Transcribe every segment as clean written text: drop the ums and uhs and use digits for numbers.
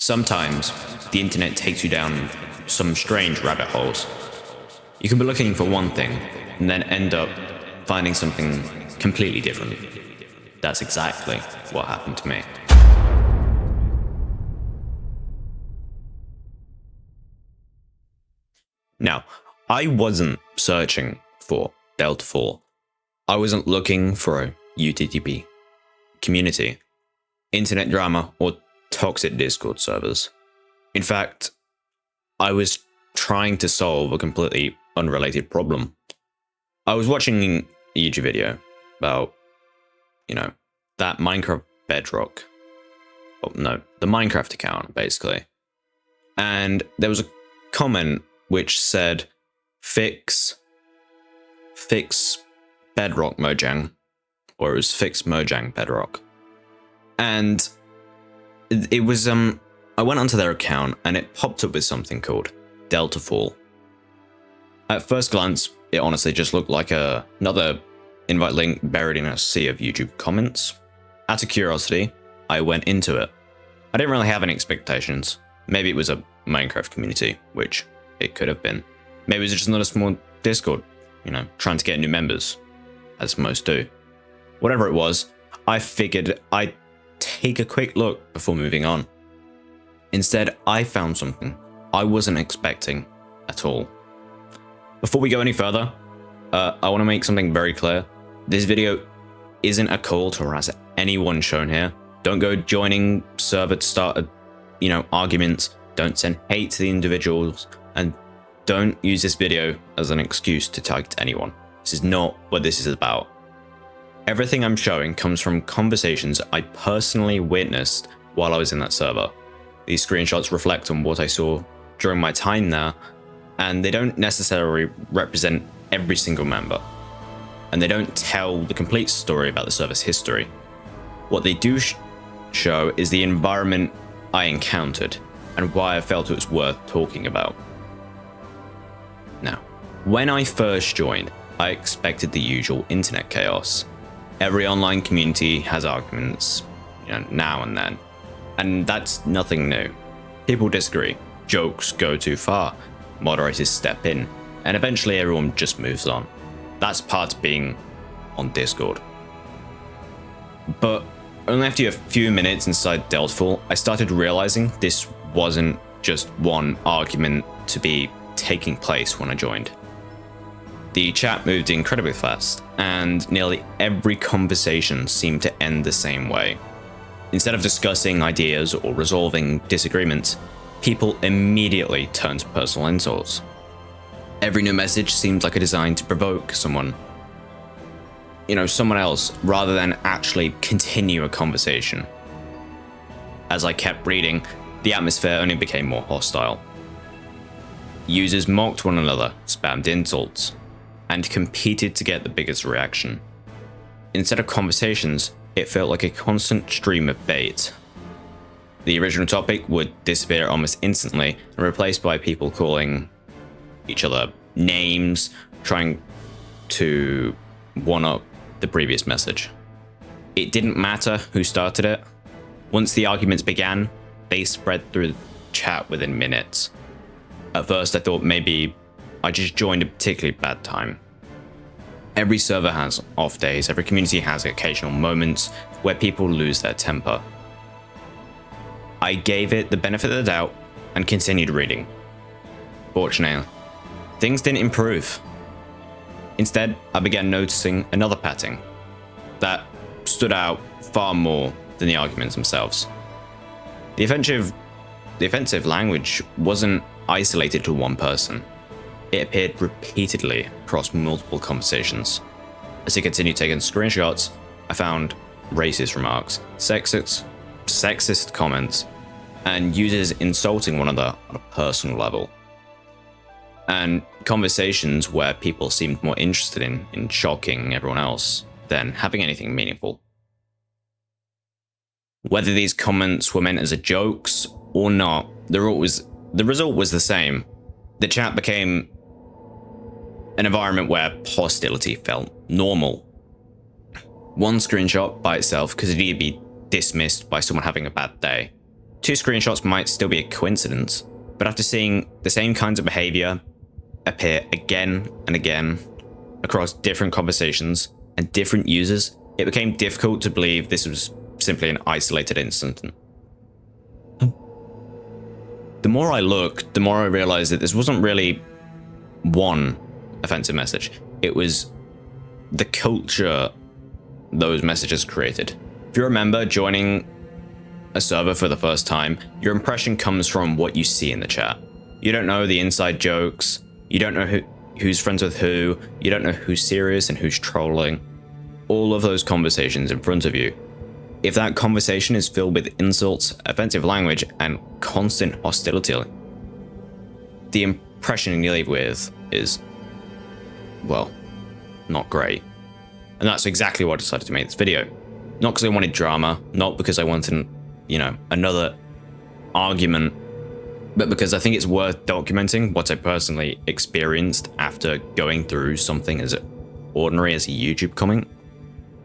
Sometimes the internet takes you down some strange rabbit holes. You can be looking for one thing and then end up finding something completely different. That's exactly what happened to me. Now, I wasn't searching for Deltafall. I wasn't looking for a UTTP community, internet drama, or toxic Discord servers. In fact, I was trying to solve a completely unrelated problem. I was watching a YouTube video about, that Minecraft Bedrock. Oh, no, the Minecraft account, basically. And there was a comment which said, fix Bedrock Mojang, or it was fix Mojang Bedrock. And it was, I went onto their account and it popped up with something called Deltafall. At first glance, it honestly just looked like another invite link buried in a sea of YouTube comments. Out of curiosity, I went into it. I didn't really have any expectations. Maybe it was a Minecraft community, which it could have been. Maybe it was just another small Discord, trying to get new members, as most do. Whatever it was, I figured I'd take a quick look before moving on. Instead, I found something I wasn't expecting at all. Before we go any further, I want to make something very clear. This video isn't a call to harass anyone shown here. Don't go joining server to start arguments. Don't send hate to the individuals, and don't use this video as an excuse to target anyone. This is not what this is about. Everything I'm showing comes from conversations I personally witnessed while I was in that server. These screenshots reflect on what I saw during my time there, and they don't necessarily represent every single member. And they don't tell the complete story about the server's history. What they do show is the environment I encountered and why I felt it was worth talking about. Now, when I first joined, I expected the usual internet chaos. Every online community has arguments, now and then. And that's nothing new. People disagree, jokes go too far, moderators step in, and eventually everyone just moves on. That's part of being on Discord. But only after a few minutes inside Deltafall, I started realizing this wasn't just one argument to be taking place when I joined. The chat moved incredibly fast, and nearly every conversation seemed to end the same way. Instead of discussing ideas or resolving disagreements, people immediately turned to personal insults. Every new message seemed like a design to provoke someone else, rather than actually continue a conversation. As I kept reading, the atmosphere only became more hostile. Users mocked one another, spammed insults, and competed to get the biggest reaction. Instead of conversations, it felt like a constant stream of bait. The original topic would disappear almost instantly and replaced by people calling each other names, trying to one-up the previous message. It didn't matter who started it. Once the arguments began, they spread through the chat within minutes. At first, I thought maybe I just joined a particularly bad time. Every server has off days, every community has occasional moments where people lose their temper. I gave it the benefit of the doubt and continued reading. Fortunately, things didn't improve. Instead, I began noticing another pattern that stood out far more than the arguments themselves. The offensive language wasn't isolated to one person. It appeared repeatedly across multiple conversations. As I continued taking screenshots, I found racist remarks, sexist comments, and users insulting one another on a personal level. And conversations where people seemed more interested in shocking everyone else than having anything meaningful. Whether these comments were meant as a jokes or not, the result was the same. The chat became an environment where hostility felt normal. One screenshot by itself could either be dismissed by someone having a bad day. two screenshots might still be a coincidence, but after seeing the same kinds of behavior appear again and again across different conversations and different users, it became difficult to believe this was simply an isolated incident. The more I looked, the more I realized that this wasn't really one offensive message. It was the culture those messages created. If you remember joining a server for the first time, your impression comes from what you see in the chat. You don't know the inside jokes, you don't know who's friends with who, you don't know who's serious and who's trolling. All of those conversations in front of you. If that conversation is filled with insults, offensive language, and constant hostility, the impression you leave with is, well, not great. And that's exactly why I decided to make this video. Not because I wanted drama, not because I wanted, another argument, but because I think it's worth documenting what I personally experienced after going through something as ordinary as a YouTube comment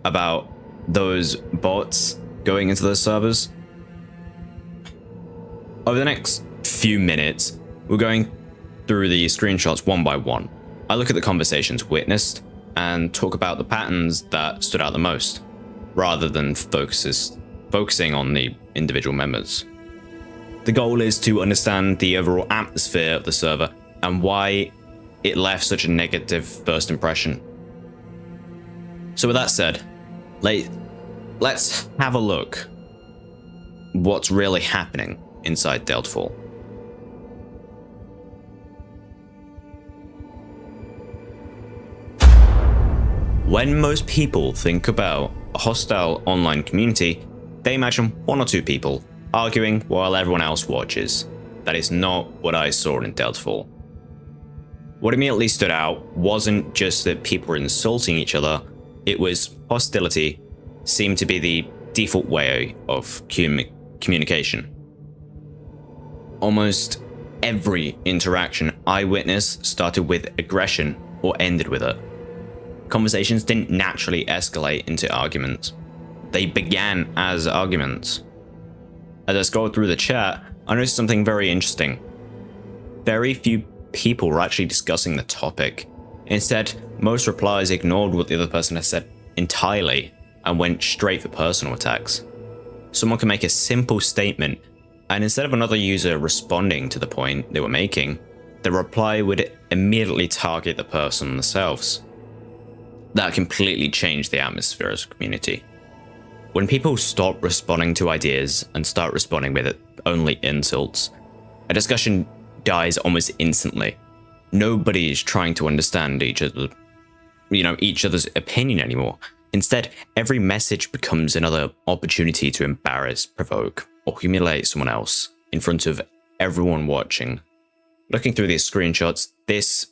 about those bots going into those servers. Over the next few minutes, we're going through the screenshots one by one. I look at the conversations witnessed and talk about the patterns that stood out the most, rather than focusing on the individual members. The goal is to understand the overall atmosphere of the server and why it left such a negative first impression. So with that said, let's have a look what's really happening inside Deltafall. When most people think about a hostile online community, they imagine one or two people arguing while everyone else watches. That is not what I saw in Deltafall. What immediately stood out wasn't just that people were insulting each other, it was hostility seemed to be the default way of communication. Almost every interaction I witnessed started with aggression or ended with it. Conversations didn't naturally escalate into arguments. They began as arguments. As I scrolled through the chat, I noticed something very interesting. Very few people were actually discussing the topic. Instead, most replies ignored what the other person had said entirely and went straight for personal attacks. Someone can make a simple statement, and instead of another user responding to the point they were making, the reply would immediately target the person themselves. That completely changed the atmosphere as a community. When people stop responding to ideas and start responding with only insults, a discussion dies almost instantly. Nobody is trying to understand each other's opinion anymore. Instead, every message becomes another opportunity to embarrass, provoke, or humiliate someone else in front of everyone watching. Looking through these screenshots, this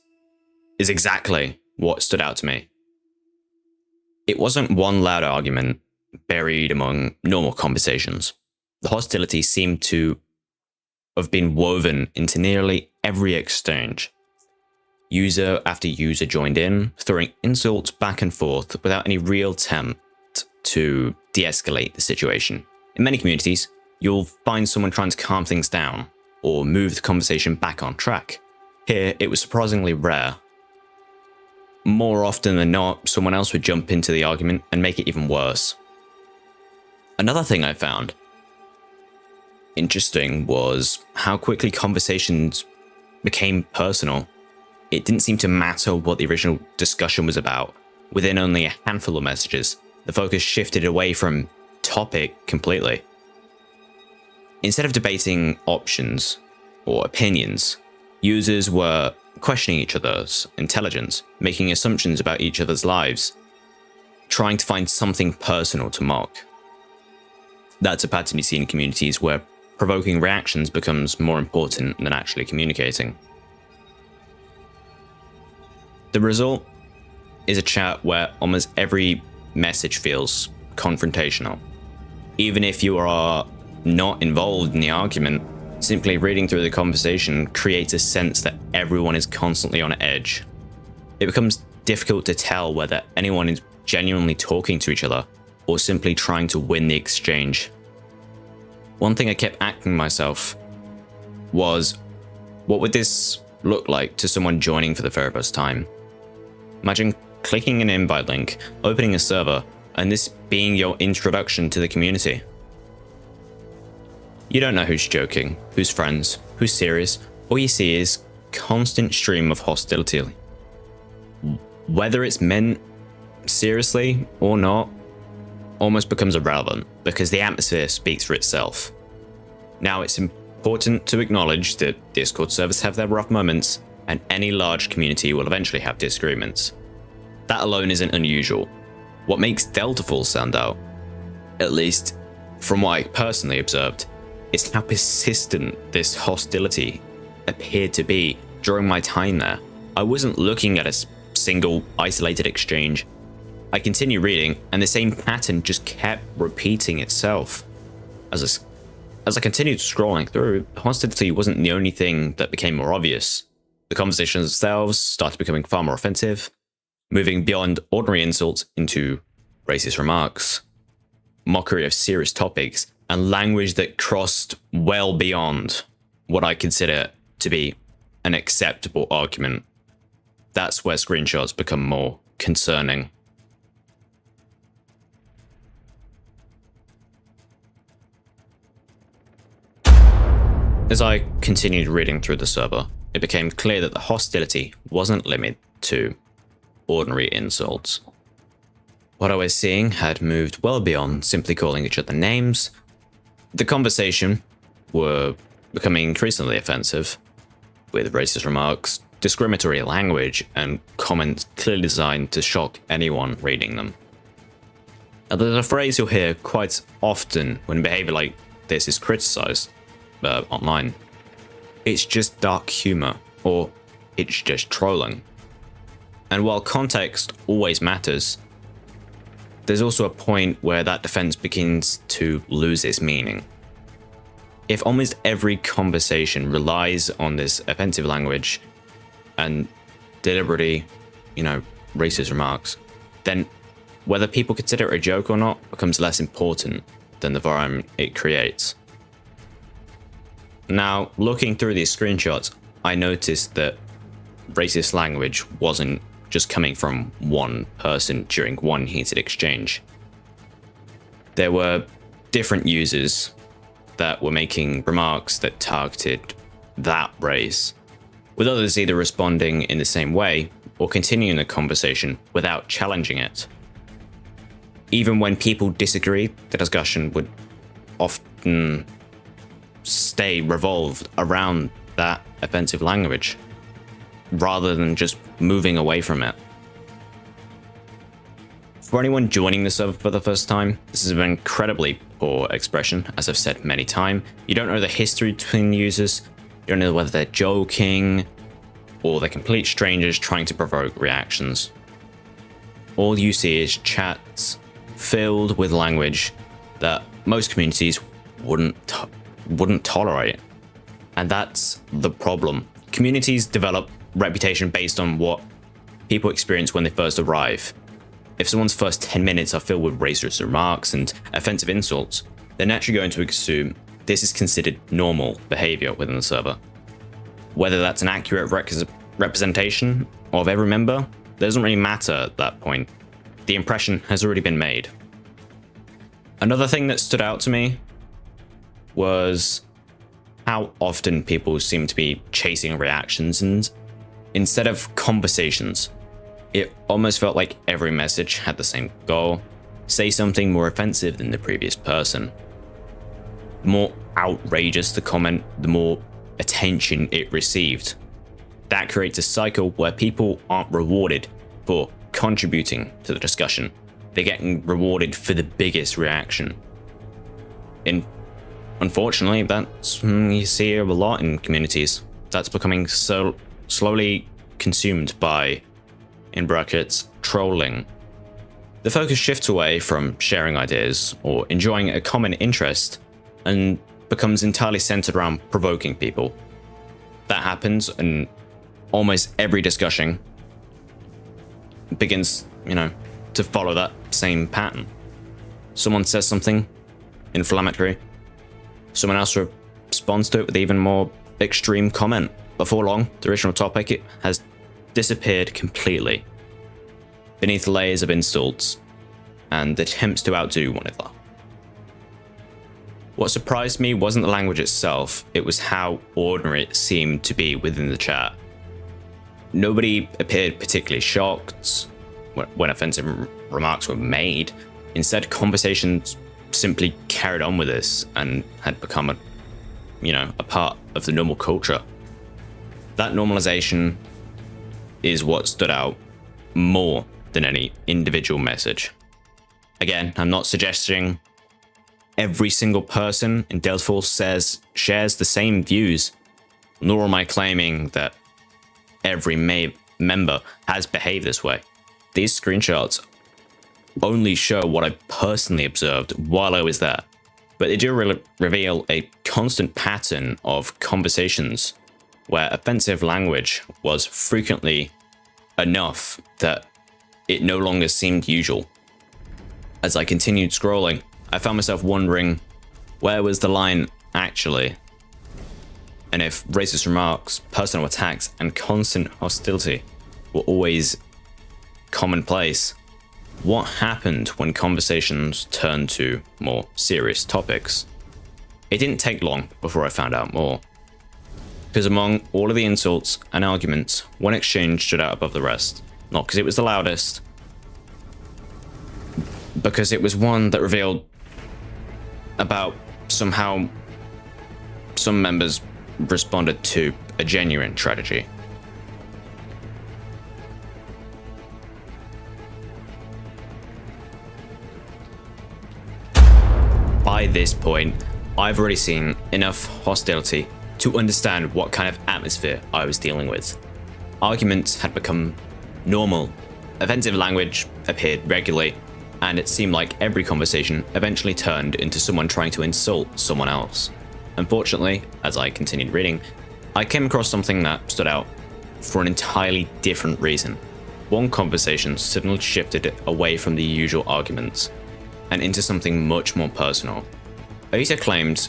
is exactly what stood out to me. It wasn't one loud argument buried among normal conversations. The hostility seemed to have been woven into nearly every exchange. User after user joined in, throwing insults back and forth without any real attempt to de-escalate the situation. In many communities, you'll find someone trying to calm things down or move the conversation back on track. Here, it was surprisingly rare. More often than not, someone else would jump into the argument and make it even worse. Another thing I found interesting was how quickly conversations became personal. It didn't seem to matter what the original discussion was about. Within only a handful of messages, the focus shifted away from topic completely. Instead of debating options or opinions, users were questioning each other's intelligence, making assumptions about each other's lives, trying to find something personal to mock. That's a pattern you see in communities where provoking reactions becomes more important than actually communicating. The result is a chat where almost every message feels confrontational. Even if you are not involved in the argument, simply reading through the conversation creates a sense that everyone is constantly on edge. It becomes difficult to tell whether anyone is genuinely talking to each other or simply trying to win the exchange. One thing I kept asking myself was, what would this look like to someone joining for the very first time? Imagine clicking an invite link, opening a server, and this being your introduction to the community. You don't know who's joking, who's friends, who's serious. All you see is constant stream of hostility. Whether it's meant seriously or not almost becomes irrelevant because the atmosphere speaks for itself. Now, it's important to acknowledge that Discord servers have their rough moments, and any large community will eventually have disagreements. That alone isn't unusual. What makes Deltafall stand out, at least from what I personally observed, is how persistent this hostility appeared to be during my time there. I wasn't looking at a single isolated exchange. I continued reading, and the same pattern just kept repeating itself. As I continued scrolling through, hostility wasn't the only thing that became more obvious. The conversations themselves started becoming far more offensive, moving beyond ordinary insults into racist remarks, mockery of serious topics, and language that crossed well beyond what I consider to be an acceptable argument. That's where screenshots become more concerning. As I continued reading through the server, it became clear that the hostility wasn't limited to ordinary insults. What I was seeing had moved well beyond simply calling each other names. The conversation were becoming increasingly offensive, with racist remarks, discriminatory language, and comments clearly designed to shock anyone reading them. Now, there's a phrase you'll hear quite often when behavior like this is criticized online. It's just dark humor, or it's just trolling. And while context always matters, there's also a point where that defense begins to lose its meaning. If almost every conversation relies on this offensive language and deliberately, racist remarks, then whether people consider it a joke or not becomes less important than the environment it creates. Now, looking through these screenshots, I noticed that racist language wasn't just coming from one person during one heated exchange. There were different users that were making remarks that targeted that race, with others either responding in the same way or continuing the conversation without challenging it. Even when people disagreed, the discussion would often stay revolved around that offensive language, rather than just moving away from it. For anyone joining the server for the first time, this is an incredibly poor expression, as I've said many times. You don't know the history between the users, you don't know whether they're joking, or they're complete strangers trying to provoke reactions. All you see is chats filled with language that most communities wouldn't tolerate. And that's the problem. Communities develop reputation based on what people experience when they first arrive. If someone's first 10 minutes are filled with racist remarks and offensive insults, they're naturally going to assume this is considered normal behavior within the server. Whether that's an accurate representation of every member doesn't really matter at that point. The impression has already been made. Another thing that stood out to me was how often people seem to be chasing reactions, and instead of conversations, it almost felt like every message had the same goal: say something more offensive than the previous person. The more outrageous the comment, the more attention it received. That creates a cycle where people aren't rewarded for contributing to the discussion. They're getting rewarded for the biggest reaction. Unfortunately, that's you see a lot in communities. That's becoming so slowly consumed by, in brackets, trolling. The focus shifts away from sharing ideas or enjoying a common interest and becomes entirely centered around provoking people. That happens in almost every discussion. Begins, to follow that same pattern. Someone says something inflammatory, someone else responds to it with even more extreme comment. Before long, the original topic has disappeared completely beneath layers of insults and attempts to outdo one another. What surprised me wasn't the language itself, it was how ordinary it seemed to be within the chat. Nobody appeared particularly shocked when offensive remarks were made. Instead, conversations simply carried on with this and had become a part of the normal culture. That normalization is what stood out more than any individual message. Again, I'm not suggesting every single person in Deltafall shares the same views, nor am I claiming that every member has behaved this way. These screenshots only show what I personally observed while I was there, but they do reveal a constant pattern of conversations where offensive language was frequently enough that it no longer seemed usual. As I continued scrolling, I found myself wondering, where was the line actually? And if racist remarks, personal attacks, and constant hostility were always commonplace, what happened when conversations turned to more serious topics? It didn't take long before I found out more. Because among all of the insults and arguments, one exchange stood out above the rest. Not because it was the loudest, because it was one that revealed about somehow some members responded to a genuine tragedy. By this point, I've already seen enough hostility to understand what kind of atmosphere I was dealing with. Arguments had become normal, offensive language appeared regularly, and it seemed like every conversation eventually turned into someone trying to insult someone else. Unfortunately, as I continued reading, I came across something that stood out for an entirely different reason. One conversation suddenly shifted away from the usual arguments and into something much more personal. A user claimed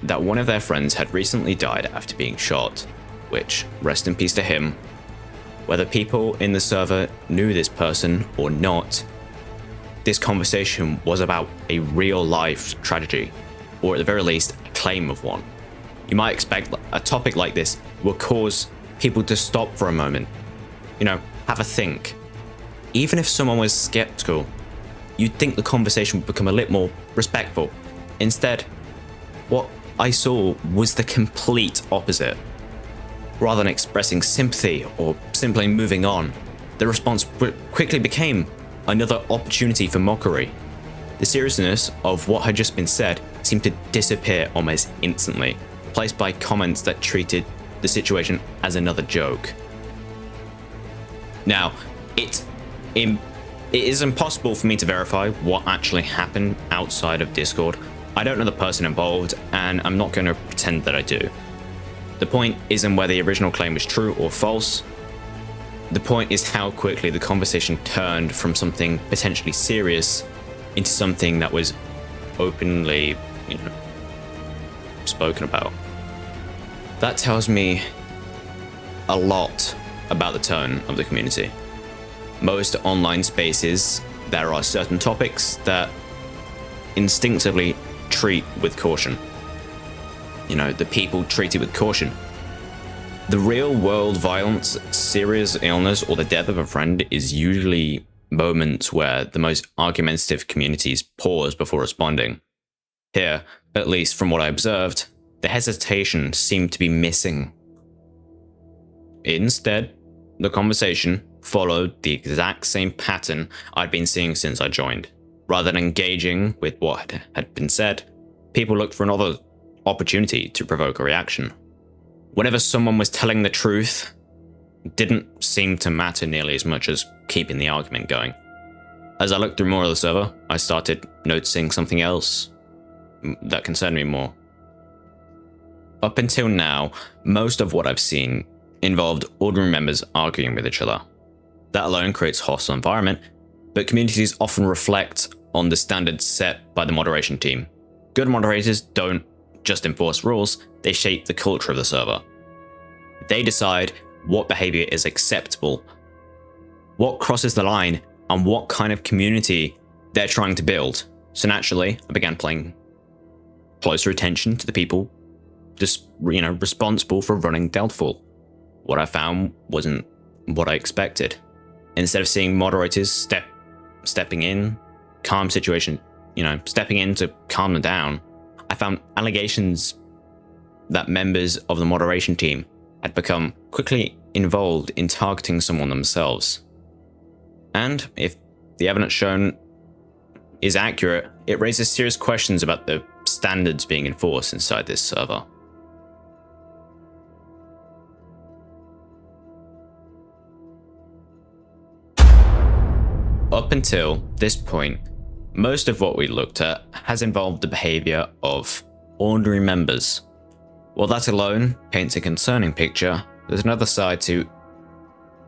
that one of their friends had recently died after being shot, which, rest in peace to him. Whether people in the server knew this person or not, this conversation was about a real-life tragedy, or at the very least, a claim of one. You might expect a topic like this will cause people to stop for a moment, have a think. Even if someone was skeptical, you'd think the conversation would become a little more respectful. Instead, what I saw was the complete opposite. Rather than expressing sympathy or simply moving on, the response quickly became another opportunity for mockery. The seriousness of what had just been said seemed to disappear almost instantly, replaced by comments that treated the situation as another joke. Now, it is impossible for me to verify what actually happened outside of Discord. I don't know the person involved, and I'm not going to pretend that I do. The point isn't whether the original claim was true or false. The point is how quickly the conversation turned from something potentially serious into something that was openly, spoken about. That tells me a lot about the tone of the community. Most online spaces, there are certain topics that instinctively treat with caution. The people treat it with caution. The real world violence, serious illness, or the death of a friend is usually moments where the most argumentative communities pause before responding. Here, at least from what I observed, the hesitation seemed to be missing. Instead, the conversation followed the exact same pattern I'd been seeing since I joined. Rather than engaging with what had been said, people looked for another opportunity to provoke a reaction. Whenever someone was telling the truth, it didn't seem to matter nearly as much as keeping the argument going. As I looked through more of the server, I started noticing something else that concerned me more. Up until now, most of what I've seen involved ordinary members arguing with each other. That alone creates a hostile environment, but communities often reflect on the standards set by the moderation team. Good moderators don't just enforce rules, they shape the culture of the server. They decide what behavior is acceptable, what crosses the line, and what kind of community they're trying to build. So naturally, I began paying closer attention to the people just, responsible for running Deltafall. What I found wasn't what I expected. Instead of seeing moderators stepping in, calm situation, stepping in to calm them down, I found allegations that members of the moderation team had become quickly involved in targeting someone themselves. And if the evidence shown is accurate, it raises serious questions about the standards being enforced inside this server. Up until this point, most of what we looked at has involved the behavior of ordinary members. While that alone paints a concerning picture, there's another side to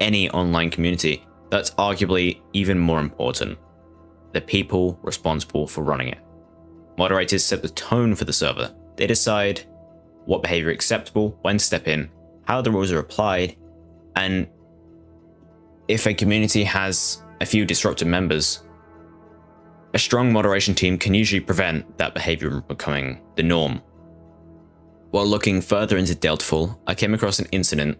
any online community that's arguably even more important: the people responsible for running it. Moderators set the tone for the server. They decide what behavior is acceptable, when to step in, how the rules are applied, and if a community has a few disruptive members, a strong moderation team can usually prevent that behavior from becoming the norm. While looking further into Deltafall, I came across an incident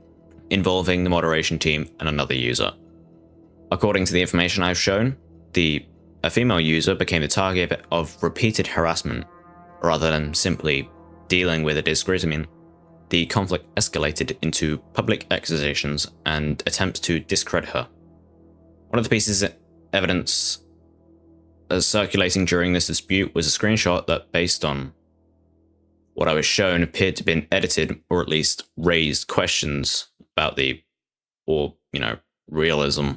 involving the moderation team and another user. According to the information I've shown, a female user became the target of repeated harassment. Rather than simply dealing with a disagreement, the conflict escalated into public accusations and attempts to discredit her. One of the pieces of evidence circulating during this dispute was a screenshot that, based on what I was shown, appeared to have been edited, or at least raised questions about realism.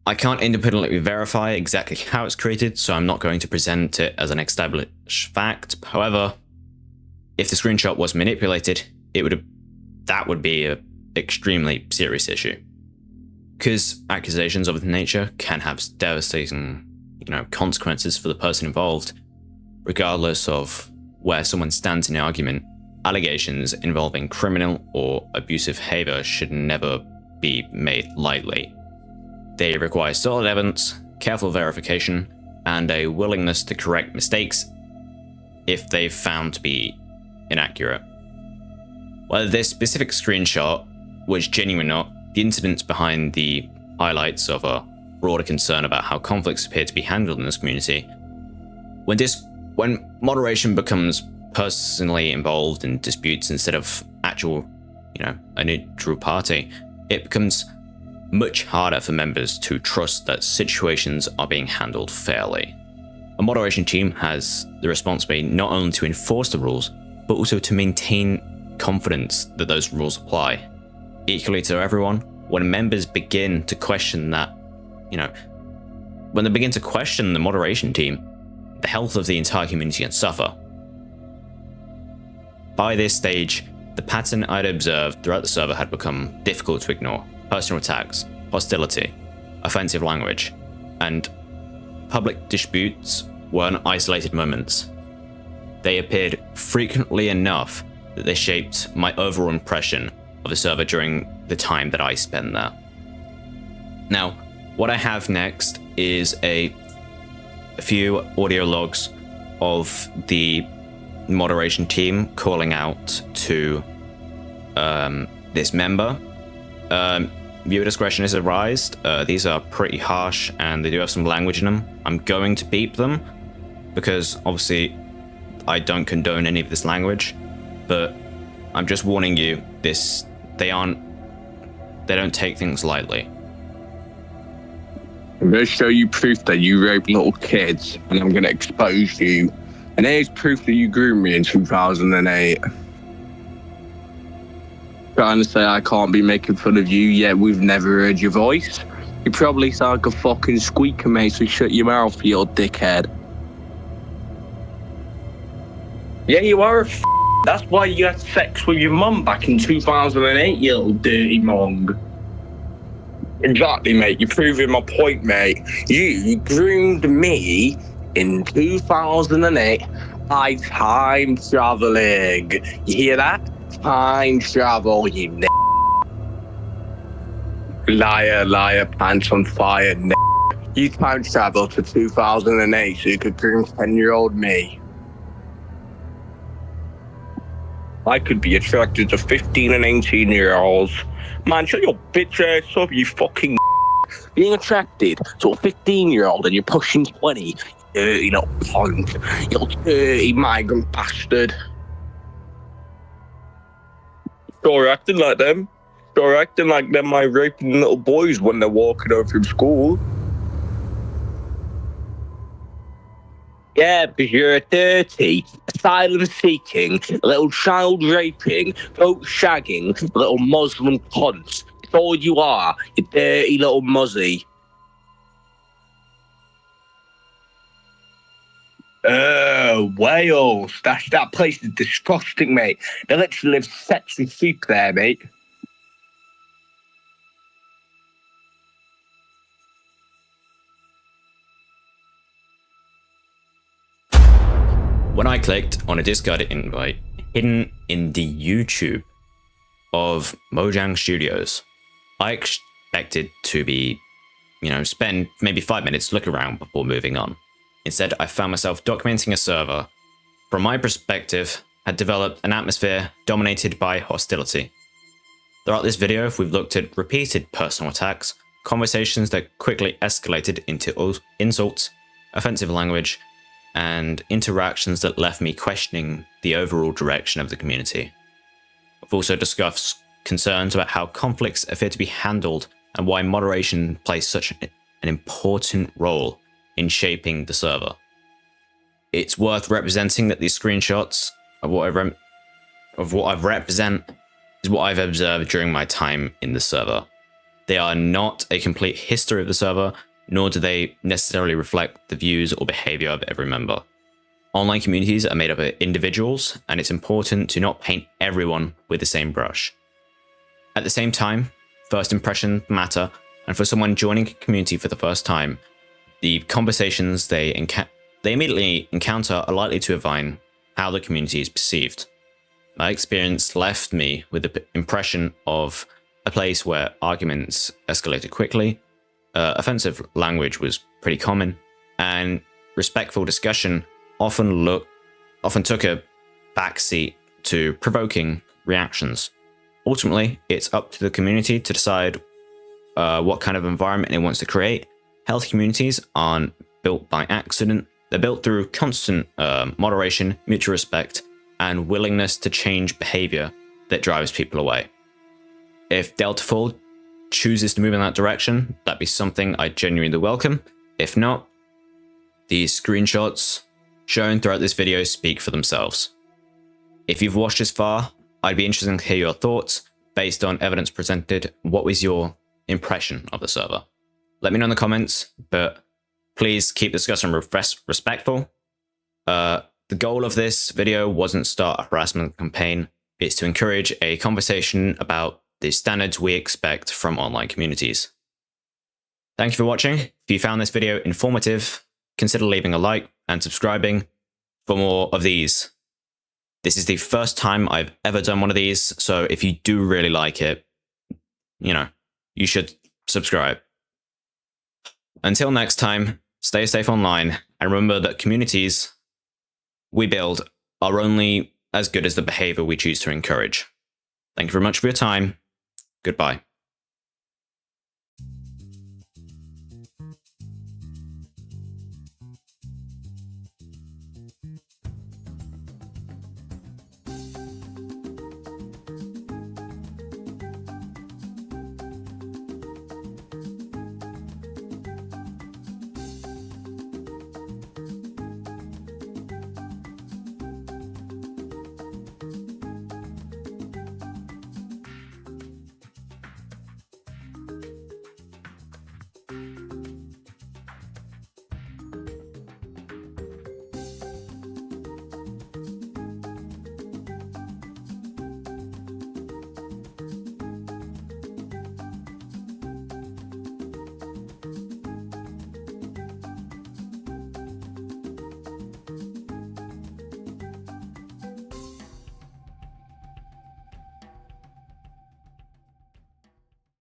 I can't independently verify exactly how it's created, so I'm not going to present it as an established fact. However, if the screenshot was manipulated, that would be an extremely serious issue. Because accusations of this nature can have devastating, consequences for the person involved, regardless of where someone stands in the argument. Allegations involving criminal or abusive behavior should never be made lightly. They require solid evidence, careful verification, and a willingness to correct mistakes if they're found to be inaccurate. Whether this specific screenshot was genuine or not, the incidents behind the highlights of a broader concern about how conflicts appear to be handled in this community. When moderation becomes personally involved in disputes instead of actual, a neutral party, it becomes much harder for members to trust that situations are being handled fairly. A moderation team has the responsibility not only to enforce the rules, but also to maintain confidence that those rules apply. Equally to everyone, when members begin to question when they begin to question the moderation team, the health of the entire community can suffer. By this stage, the pattern I'd observed throughout the server had become difficult to ignore. Personal attacks, hostility, offensive language, and public disputes weren't isolated moments. They appeared frequently enough that they shaped my overall impression of the server during the time that I spent there. Now, what I have next is a few audio logs of the moderation team calling out to this member. Viewer discretion is advised. These are pretty harsh and they do have some language in them. I'm going to beep them because obviously I don't condone any of this language, but I'm just warning you, they don't take things lightly. I'm going to show you proof that you rape little kids, and I'm going to expose you. And here's proof that you groomed me in 2008. Trying to say I can't be making fun of you, yet we've never heard your voice. You probably sound like a fucking squeaker, mate, so shut your mouth, you little dickhead. Yeah, you are That's why you had sex with your mum back in 2008, you little dirty mong. Exactly, mate. You're proving my point, mate. You groomed me in 2008 I time traveling. You hear that? Time travel, you liar, liar, pants on fire, You time travel to 2008 so you could groom 10-year-old me. I could be attracted to 15 and 18-year-olds. Man, shut your bitch ass up, you fucking being attracted to a 15-year-old and you're pushing 20. You dirty little punk. You dirty migrant bastard. Sure acting like them. Sure acting like them my raping little boys when they're walking home from school. Yeah, because you're a dirty, asylum-seeking, little child-raping, goat-shagging, little Muslim cunt. It's all you are, you dirty little muzzy. Wales. That place is disgusting, mate. They literally live sexy sheep there, mate. When I clicked on a Discord invite hidden in the YouTube of Mojang Studios, I expected to be, spend maybe 5 minutes to look around before moving on. Instead, I found myself documenting a server, from my perspective, had developed an atmosphere dominated by hostility. Throughout this video, we've looked at repeated personal attacks, conversations that quickly escalated into insults, offensive language, and interactions that left me questioning the overall direction of the community. I've also discussed concerns about how conflicts appear to be handled and why moderation plays such an important role in shaping the server. It's worth representing that these screenshots of what I represent is what I've observed during my time in the server. They are not a complete history of the server, nor do they necessarily reflect the views or behavior of every member. Online communities are made up of individuals, and it's important to not paint everyone with the same brush. At the same time, first impressions matter, and for someone joining a community for the first time, the conversations they immediately encounter are likely to define how the community is perceived. My experience left me with the impression of a place where arguments escalated quickly, offensive language was pretty common, and respectful discussion often took a backseat to provoking reactions. Ultimately, it's up to the community to decide what kind of environment it wants to create. Healthy communities aren't built by accident. They're built through constant moderation, mutual respect, and willingness to change behavior that drives people away. If Deltafall chooses to move in that direction, that'd be something I genuinely welcome. If not, these screenshots shown throughout this video speak for themselves. If you've watched this far, I'd be interested to hear your thoughts based on evidence presented. What was your impression of the server? Let me know in the comments, but please keep the discussion respectful. The goal of this video wasn't to start a harassment campaign. It's to encourage a conversation about the standards we expect from online communities. Thank you for watching. If you found this video informative, consider leaving a like and subscribing for more of these. This is the first time I've ever done one of these, so if you do really like it, you should subscribe. Until next time, stay safe online, and remember that communities we build are only as good as the behavior we choose to encourage. Thank you very much for your time. Goodbye.